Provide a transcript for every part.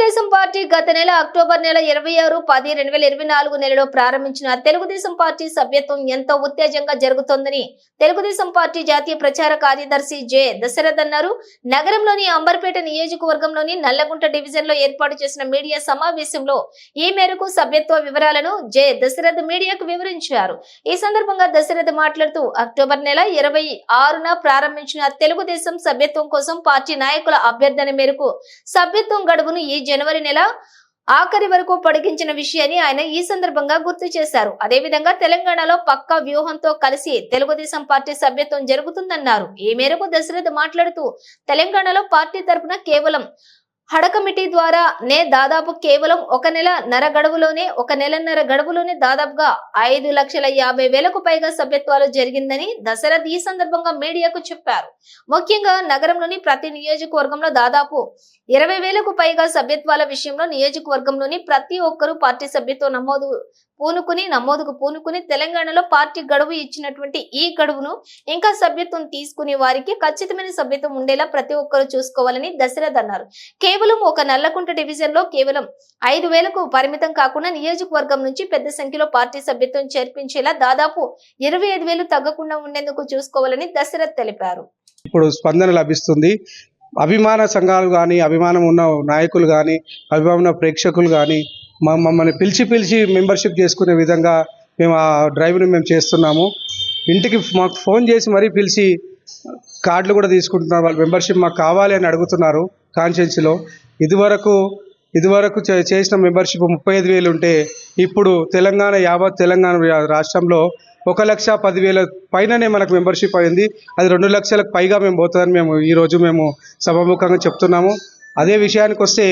Telugu Desam party గత నెల October నెల 26/10/2024 నెలలో ప్రారంభించిన తెలుగుదేశం పార్టీ సభ్యత్వం ఎంతో ఉత్తేజంగా జరుగుతోందని తెలుగుదేశం పార్టీ జాతీయ ప్రచార కార్యదర్శి జె దశరథ్ అన్నారు. నగరంలోని అంబర్పేట నియోజకవర్గంలోని నల్లగుంట డివిజన్ లో ఏర్పాటు చేసిన మీడియా సమావేశంలో ఈ మేరకు సభ్యత్వ వివరాలను జె దశరథ్ మీడియాకు వివరించారు. ఈ సందర్భంగా దశరథ్ మాట్లాడుతూ అక్టోబర్ నెల 26న ప్రారంభించిన తెలుగుదేశం సభ్యత్వం కోసం పార్టీ నాయకుల అభ్యర్థన మేరకు సభ్యత్వం గడువును ఈ జనవరి నెల ఆఖరి వరకు పొడిగించిన విషయాన్ని ఆయన ఈ సందర్భంగా గుర్తు చేశారు. అదేవిధంగా తెలంగాణలో పక్కా వ్యూహంతో కలిసి తెలుగుదేశం పార్టీ సభ్యత్వం జరుగుతుందన్నారు. ఈ మేరకు దశరథ్ మాట్లాడుతూ తెలంగాణలో పార్టీ తరఫున కేవలం హడ కమిటీ ద్వారా దాదాపు కేవలం ఒక నెలన్నర గడువులోనే దాదాపుగా 5,50,000కు పైగా సభ్యత్వాలు జరిగిందని దశరథ్ ఈ సందర్భంగా మీడియాకు చెప్పారు. ముఖ్యంగా నగరంలోని ప్రతి నియోజకవర్గంలో దాదాపు 20,000కు పైగా సభ్యత్వాల విషయంలో నియోజకవర్గంలోని ప్రతి ఒక్కరూ పార్టీ సభ్యత్వ నమోదుకు పూనుకుని తెలంగాణలో పార్టీ గడువు ఇచ్చినటువంటి ఈ గడువును ఇంకా సభ్యత్వం తీసుకునే వారికి ఖచ్చితమైన సభ్యత్వం ఉండేలా ప్రతి ఒక్కరూ చూసుకోవాలని దశరథ్ అన్నారు. కేవలం ఒక నల్లకుంట డివిజన్ లో కేవలం 5,000కు పరిమితం కాకుండా నియోజకవర్గం నుంచి పెద్ద సంఖ్యలో పార్టీ సభ్యత్వం చేర్పించేలా దాదాపు 25,000 తగ్గకుండా ఉండేందుకు చూసుకోవాలని దశరథ్ తెలిపారు. ఇప్పుడు స్పందన లభిస్తుంది. అభిమాన సంఘాలు కానీ, అభిమానం ఉన్న నాయకులు కానీ, అభిమాన ప్రేక్షకులు కానీ మమ్మల్ని పిలిచి మెంబర్షిప్ చేసుకునే విధంగా మేము ఆ డ్రైవ్ని మేము చేస్తున్నాము. ఇంటికి మాకు ఫోన్ చేసి మరీ పిలిచి కార్డులు కూడా తీసుకుంటున్నారు. వాళ్ళు మెంబర్షిప్ మాకు కావాలి అని అడుగుతున్నారు. కాన్స్టిట్యున్సీలో ఇదివరకు చేసిన మెంబర్షిప్ 35,000 ఉంటే ఇప్పుడు యావత్ తెలంగాణ రాష్ట్రంలో 1,10,000 పైననే మనకు మెంబర్షిప్ అయింది. అది 2 లక్షలకు పైగా మేము పోతుందని ఈరోజు మేము సభాముఖంగా చెప్తున్నాము. అదే విషయానికి వస్తే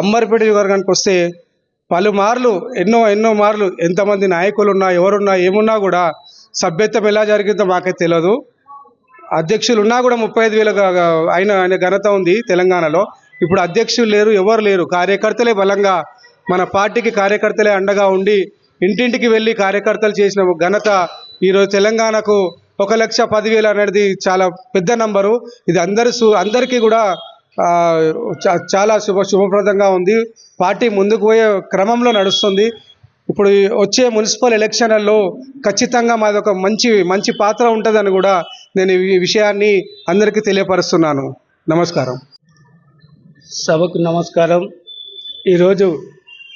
అంబర్పేట వర్గానికి వస్తే పలుమార్లు ఎన్నో మార్లు ఎంతమంది నాయకులు ఉన్నా ఎవరున్నా ఏమున్నా కూడా సభ్యత్వం ఎలా జరిగిందో మాకే తెలియదు. అధ్యక్షులు ఉన్నా కూడా 35,000 ఆయన ఘనత ఉంది తెలంగాణలో. ఇప్పుడు అధ్యక్షులు లేరు, ఎవరు లేరు. కార్యకర్తలే బలంగా మన పార్టీకి కార్యకర్తలే అండగా ఉండి ఇంటింటికి వెళ్ళి కార్యకర్తలు చేసిన ఘనత ఈరోజు తెలంగాణకు 1,10,000 అనేది చాలా పెద్ద నంబరు. ఇది అందరికీ కూడా చాలా శుభప్రదంగా ఉంది. పార్టీ ముందుకు పోయే క్రమంలో నడుస్తుంది. ఇప్పుడు వచ్చే మున్సిపల్ ఎలక్షన్లలో ఖచ్చితంగా మాది ఒక మంచి పాత్ర ఉంటుందని కూడా నేను ఈ విషయాన్ని అందరికీ తెలియపరుస్తున్నాను. నమస్కారం. సభకు నమస్కారం. ఈరోజు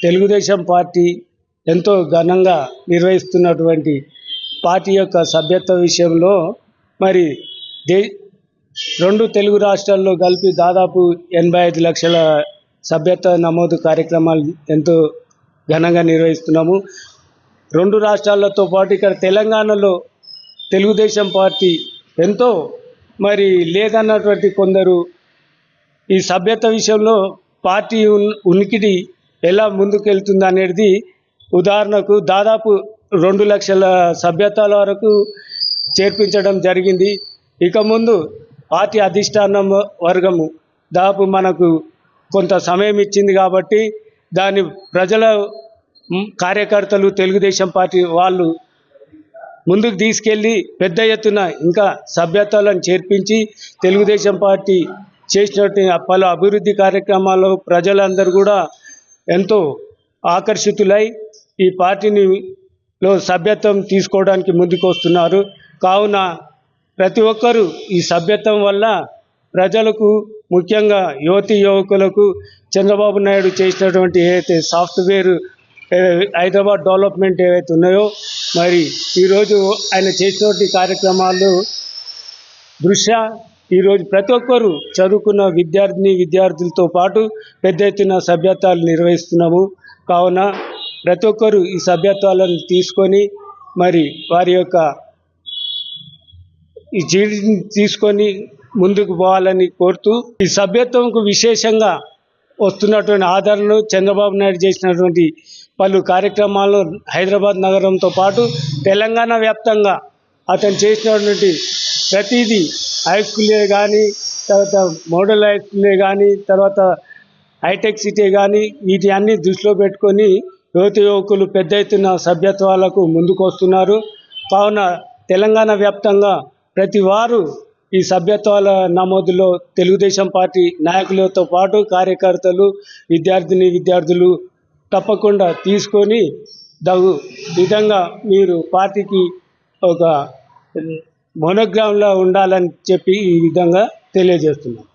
తెలుగుదేశం పార్టీ ఎంతో ఘనంగా నిర్వహిస్తున్నటువంటి పార్టీ యొక్క సభ్యత్వ విషయంలో మరి 2 తెలుగు రాష్ట్రాల్లో కలిపి దాదాపు 85 లక్షల సభ్యత్వ నమోదు కార్యక్రమాలు ఎంతో ఘనంగా నిర్వహిస్తున్నాము. 2 రాష్ట్రాలతో పాటు ఇక్కడ తెలంగాణలో తెలుగుదేశం పార్టీ ఎంతో మరి లేదన్నటువంటి కొందరు ఈ సభ్యత్వ విషయంలో పార్టీ ఉనికిడి ఎలా ముందుకెళ్తుంది అనేది ఉదాహరణకు దాదాపు 2 లక్షల సభ్యత్వాల వరకు చేర్పించడం జరిగింది. ఇక ముందు పార్టీ అధిష్టానం వర్గము దాదాపు మనకు కొంత సమయం ఇచ్చింది కాబట్టి దాని ప్రజల కార్యకర్తలు తెలుగుదేశం పార్టీ వాళ్ళు ముందుకు తీసుకెళ్ళి పెద్ద ఎత్తున ఇంకా సభ్యత్వాలను చేర్పించి తెలుగుదేశం పార్టీ చేసినట్టు పలు అభివృద్ధి కార్యక్రమాల్లో ప్రజలందరూ కూడా ఎంతో ఆకర్షితులై ఈ పార్టీలో సభ్యత్వం తీసుకోవడానికి ముందుకు వస్తున్నారు. కావున ప్రతి ఒక్కరూ ఈ సభ్యత్వం వల్ల ప్రజలకు ముఖ్యంగా యువకులకు చంద్రబాబు నాయుడు చేసినటువంటి ఏదైతే సాఫ్ట్వేర్ హైదరాబాద్ డెవలప్మెంట్ ఏవైతే ఉన్నాయో మరి ఈరోజు ఆయన చేసినటువంటి కార్యక్రమాలు దృష్ట్యా ఈరోజు ప్రతి ఒక్కరూ చదువుకున్న విద్యార్థులతో పాటు పెద్ద ఎత్తున సభ్యత్వాలు నిర్వహిస్తున్నాము. కావున ప్రతి ఒక్కరూ ఈ సభ్యత్వాలను తీసుకొని మరి వారి యొక్క ఈ జీడిని తీసుకొని ముందుకు పోవాలని కోరుతూ ఈ సభ్యత్వంకు విశేషంగా వస్తున్నటువంటి ఆదరణను చంద్రబాబు నాయుడు చేసినటువంటి పలు కార్యక్రమాలు హైదరాబాద్ నగరంతో పాటు తెలంగాణ వ్యాప్తంగా అతను చేసినటువంటి ప్రతిదీ హై స్కూలే కానీ, తర్వాత మోడల్ హై స్కూలే కానీ, తర్వాత హైటెక్ సిటీ కానీ వీటి అన్ని దృష్టిలో పెట్టుకొని యువకులు పెద్ద ఎత్తున సభ్యత్వాలకు ముందుకు వస్తున్నారు. కావున తెలంగాణ వ్యాప్తంగా ప్రతి వారు ఈ సభ్యత్వాల నమోదులో తెలుగుదేశం పార్టీ నాయకులతో పాటు కార్యకర్తలు, విద్యార్థులు తప్పకుండా తీసుకొని తగు విధంగా మీరు పార్టీకి ఒక మోనోగ్రామ్లో ఉండాలని చెప్పి ఈ విధంగా తెలియజేస్తున్నాం.